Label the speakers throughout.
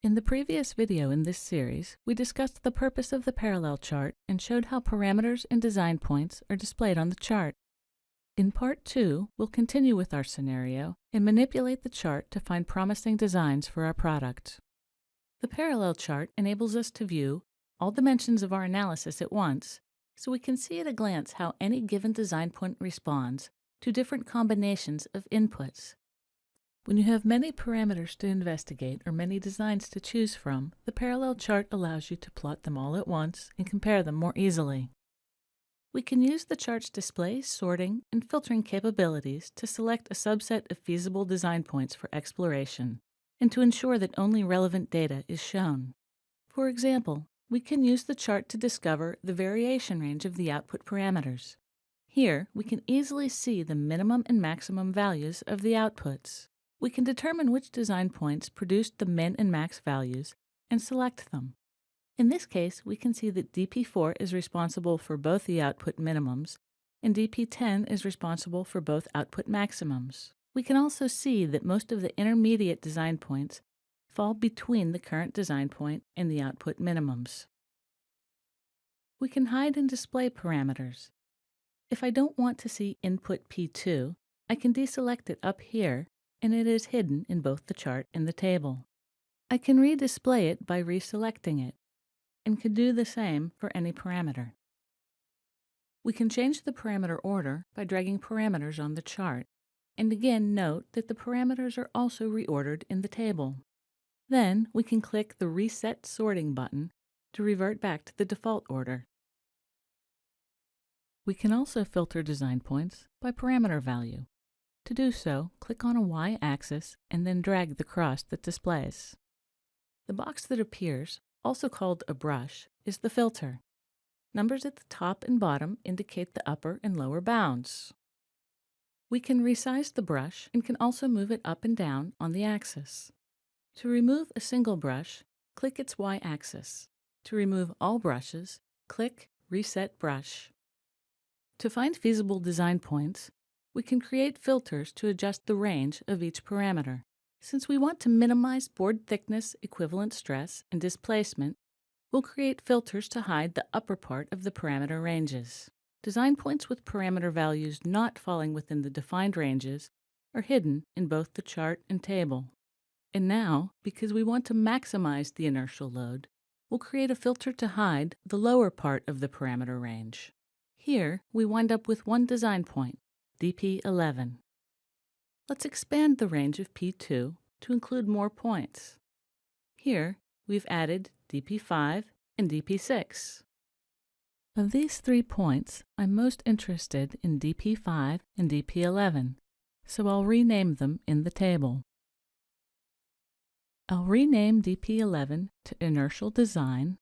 Speaker 1: In the previous video in this series, we discussed the purpose of the parallel chart and showed how parameters and design points are displayed on the chart. In Part 2, we'll continue with our scenario and manipulate the chart to find promising designs for our product. The parallel chart enables us to view all dimensions of our analysis at once, so we can see at a glance how any given design point responds to different combinations of inputs. When you have many parameters to investigate or many designs to choose from, the parallel chart allows you to plot them all at once and compare them more easily. We can use the chart's display, sorting, and filtering capabilities to select a subset of feasible design points for exploration and to ensure that only relevant data is shown. For example, we can use the chart to discover the variation range of the output parameters. Here, we can easily see the minimum and maximum values of the outputs. We can determine which design points produced the min and max values and select them. In this case, we can see that DP4 is responsible for both the output minimums, and DP10 is responsible for both output maximums. We can also see that most of the intermediate design points fall between the current design point and the output minimums. We can hide and display parameters. If I don't want to see input P2, I can deselect it up here, and it is hidden in both the chart and the table. I can redisplay it by reselecting it, and can do the same for any parameter. We can change the parameter order by dragging parameters on the chart, and again note that the parameters are also reordered in the table. Then we can click the Reset Sorting button to revert back to the default order. We can also filter design points by parameter value. To do so, click on a Y-axis and then drag the cross that displays. The box that appears, also called a brush, is the filter. Numbers at the top and bottom indicate the upper and lower bounds. We can resize the brush and can also move it up and down on the axis. To remove a single brush, click its Y-axis. To remove all brushes, click Reset Brush. To find feasible design points, we can create filters to adjust the range of each parameter. Since we want to minimize board thickness, equivalent stress, and displacement, we'll create filters to hide the upper part of the parameter ranges. Design points with parameter values not falling within the defined ranges are hidden in both the chart and table. And now, because we want to maximize the inertial load, we'll create a filter to hide the lower part of the parameter range. Here, we wind up with one design point, DP11. Let's expand the range of P2 to include more points. Here, we've added DP5 and DP6. Of these 3 points, I'm most interested in DP5 and DP11, so I'll rename them in the table. I'll rename DP11 to Inertial Design,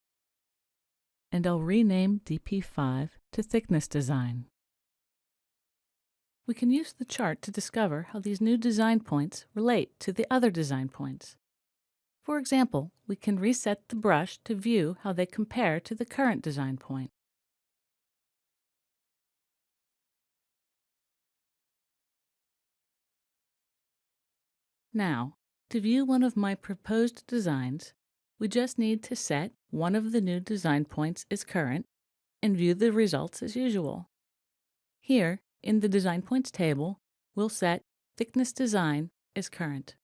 Speaker 1: and I'll rename DP5 to Thickness Design. We can use the chart to discover how these new design points relate to the other design points. For example, we can reset the brush to view how they compare to the current design point. Now, to view one of my proposed designs, we just need to set one of the new design points as current and view the results as usual. Here, in the Design Points table, we'll set Thickness Design as current.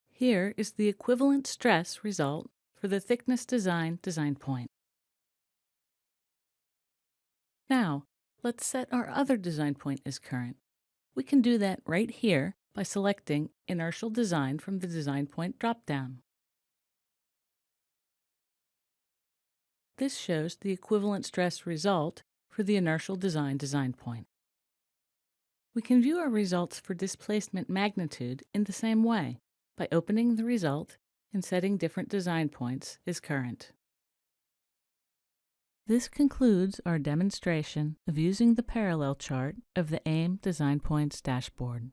Speaker 1: Here is the equivalent stress result for the Thickness Design design point. Now, let's set our other design point as current. We can do that right here by selecting Inertial Design from the Design Point dropdown. This shows the equivalent stress result for the Inertial Design design point. We can view our results for displacement magnitude in the same way, by opening the result and setting different design points as current. This concludes our demonstration of using the parallel chart of the AIM Design Points dashboard.